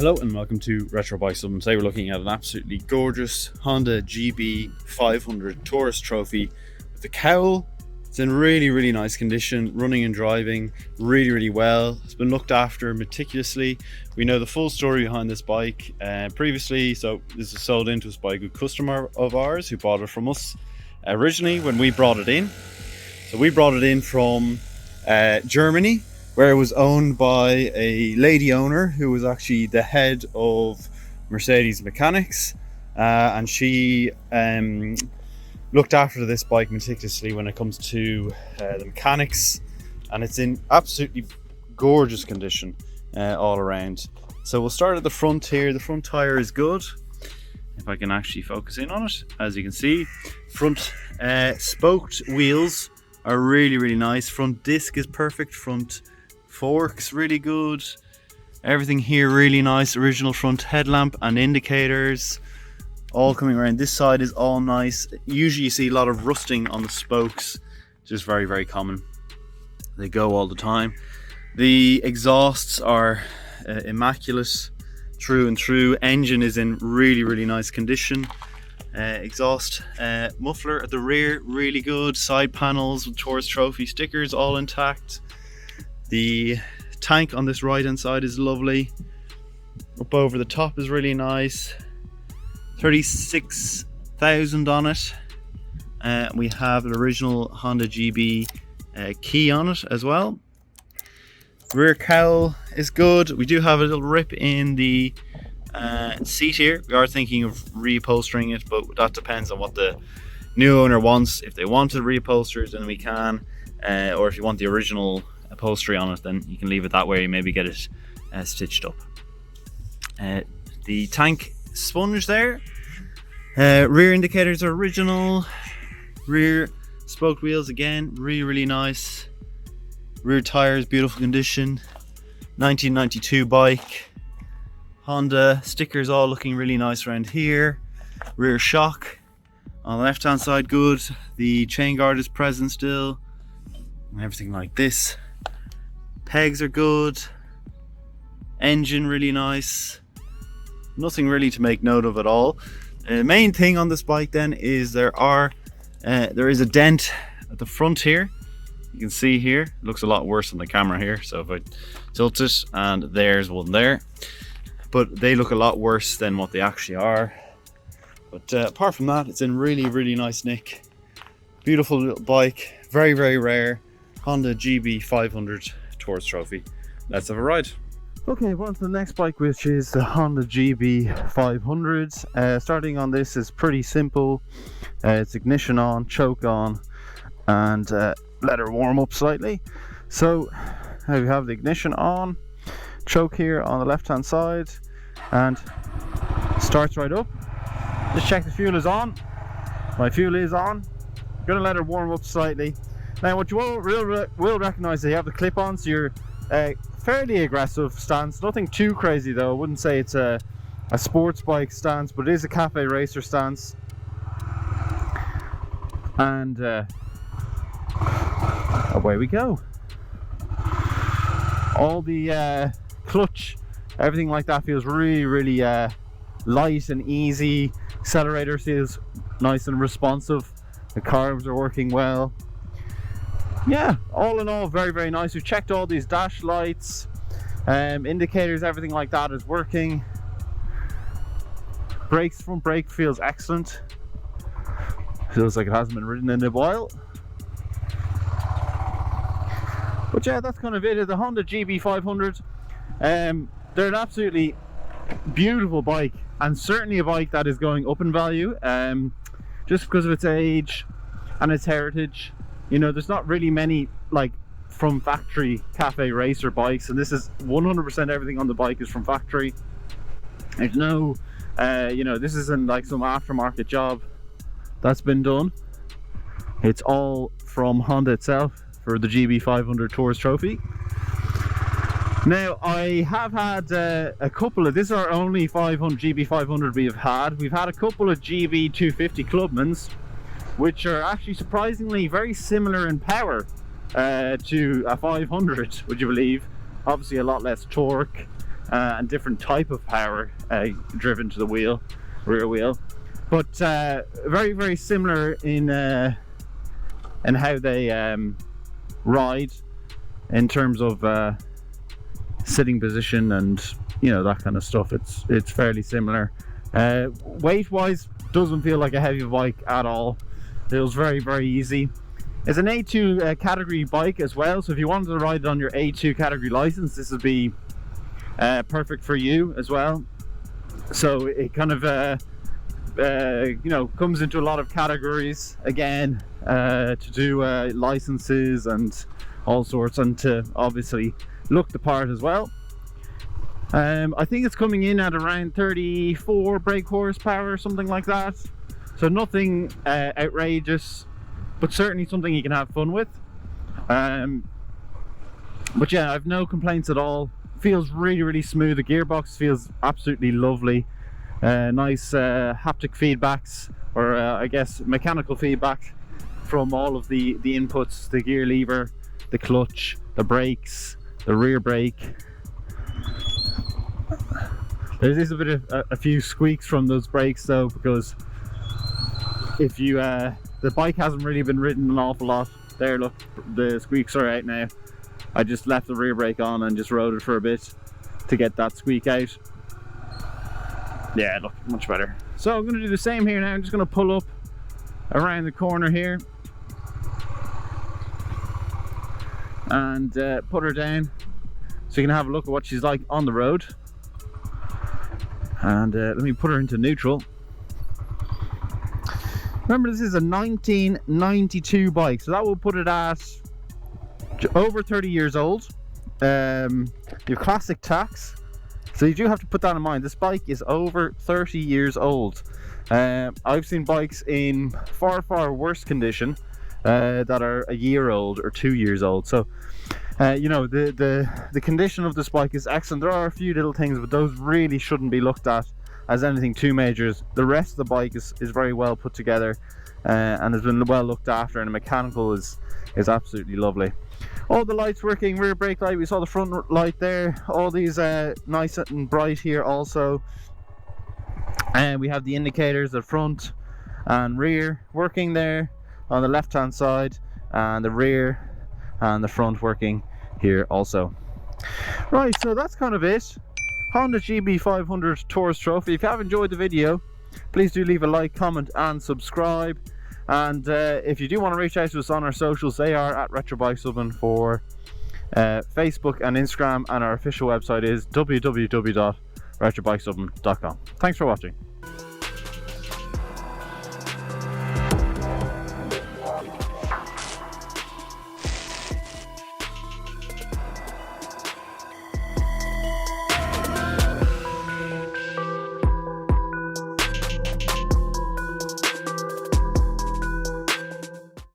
Hello and welcome to Retro Bike Sub. Today we're looking at an absolutely gorgeous Honda GB500 Tourist Trophy with the cowl. It's in really nice condition, running and driving really well. It's been looked after meticulously. We know the full story behind this bike previously, so this was sold into us by a good customer of ours who bought it from us originally when we brought it in. So we brought it in from Germany, where it was owned by a lady owner who was actually the head of Mercedes mechanics, and she looked after this bike meticulously when it comes to the mechanics, and it's in absolutely gorgeous condition all around. So we'll start at the front here. The front tire is good, if I can actually focus in on it. As you can see, front spoked wheels are really nice. Front disc is perfect. Front forks really good. Everything here really nice. Original front headlamp and indicators all coming around. This side is all nice. Usually you see a lot of rusting on the spokes, just very common. They go all the time. The exhausts are immaculate through and through. Engine is in really nice condition. Exhaust muffler at the rear, really good. Side panels with Tourist Trophy stickers all intact. The tank on this right hand side is lovely. Up over the top is really nice. 36,000 on it. We have an original Honda GB key on it as well. Rear cowl is good. We do have a little rip in the seat here. We are thinking of reupholstering it, but that depends on what the new owner wants. If they want it reupholstered, then we can, or if you want the original upholstery on it, then you can leave it that way, maybe get it stitched up. The tank sponge there. Rear indicators are original. Rear spoked wheels again, really nice. Rear tires, beautiful condition. 1992 bike. Honda stickers all looking really nice around here. Rear shock on the left hand side, good. The chain guard is present still, and everything like this. Pegs are good. Engine really nice. Nothing really to make note of at all. The main thing on this bike then is there is a dent at the front here. You can see here, it looks a lot worse on the camera here, so if I tilt it, and there's one there, but they look a lot worse than what they actually are. But apart from that, it's in really nice nick. Beautiful little bike, very rare. Honda GB500 Tourist Trophy. Let's have a ride. Okay, on to the next bike, which is the Honda GB500. Starting on this is pretty simple. It's ignition on, choke on, and let her warm up slightly. So we have the ignition on, choke here on the left hand side, and starts right up. Just check the fuel is on. My fuel is on. Gonna let her warm up slightly. Now what you will recognize, they have the clip-on, so you're fairly aggressive stance. Nothing too crazy though. I wouldn't say it's a sports bike stance, but it is a cafe racer stance. And away we go. All the clutch, everything like that feels really light and easy. Accelerator feels nice and responsive. The carbs are working well. Yeah, all in all, very nice. We've checked all these dash lights, indicators, everything like that is working. Brakes, front brake feels excellent. Feels like it hasn't been ridden in a while. But yeah, that's kind of it. The Honda GB500. They're an absolutely beautiful bike, and certainly a bike that is going up in value, just because of its age and its heritage. You know, there's not really many like from factory cafe racer bikes, and this is 100% everything on the bike is from factory. There's no you know, this isn't like some aftermarket job that's been done. It's all from Honda itself for the GB500 Tourist Trophy. Now I have had a couple of, this is our only GB500 we have had. We've had a couple of GB250 Clubmans, which are actually surprisingly very similar in power to a 500, would you believe? Obviously a lot less torque, and different type of power driven to the rear wheel, but very, very similar in how they ride in terms of sitting position and, you know, that kind of stuff. It's fairly similar. Weight wise, doesn't feel like a heavy bike at all. Feels very, very easy. It's an A2 category bike as well, so if you wanted to ride it on your A2 category license, this would be perfect for you as well. So it kind of you know, comes into a lot of categories again, to do licenses and all sorts, and to obviously look the part as well. I think it's coming in at around 34 brake horsepower, something like that. So nothing outrageous, but certainly something you can have fun with. But yeah, I've no complaints at all. Feels really, really smooth. The gearbox feels absolutely lovely. Nice haptic feedbacks, or I guess mechanical feedback from all of the inputs: the gear lever, the clutch, the brakes, the rear brake. There is a bit of a few squeaks from those brakes though, because if you the bike hasn't really been ridden an awful lot. There, look, the squeaks are out now. I just left the rear brake on and just rode it for a bit to get that squeak out. Yeah, look, much better. So I'm going to do the same here now. I'm just going to pull up around the corner here and put her down so you can have a look at what she's like on the road. And let me put her into neutral. Remember, this is a 1992 bike, so that will put it at over 30 years old. Your classic tax, so you do have to put that in mind. This bike is over 30 years old. I've seen bikes in far, far worse condition that are a year old or 2 years old. So you know, the condition of this bike is excellent. There are a few little things, but those really shouldn't be looked at as anything too major. The rest of the bike is very well put together and has been well looked after, and the mechanical is absolutely lovely. All the lights working, rear brake light, we saw the front light there, all these nice and bright here also, and we have the indicators, the front and rear working there on the left hand side, and the rear and the front working here also. Right, so that's kind of it. Honda GB500 Tourist Trophy. If you have enjoyed the video, please do leave a like, comment and subscribe. And if you do want to reach out to us on our socials, they are at Retro Bikes Dublin for Facebook and Instagram, and our official website is www.retrobikesdublin.com. Thanks for watching.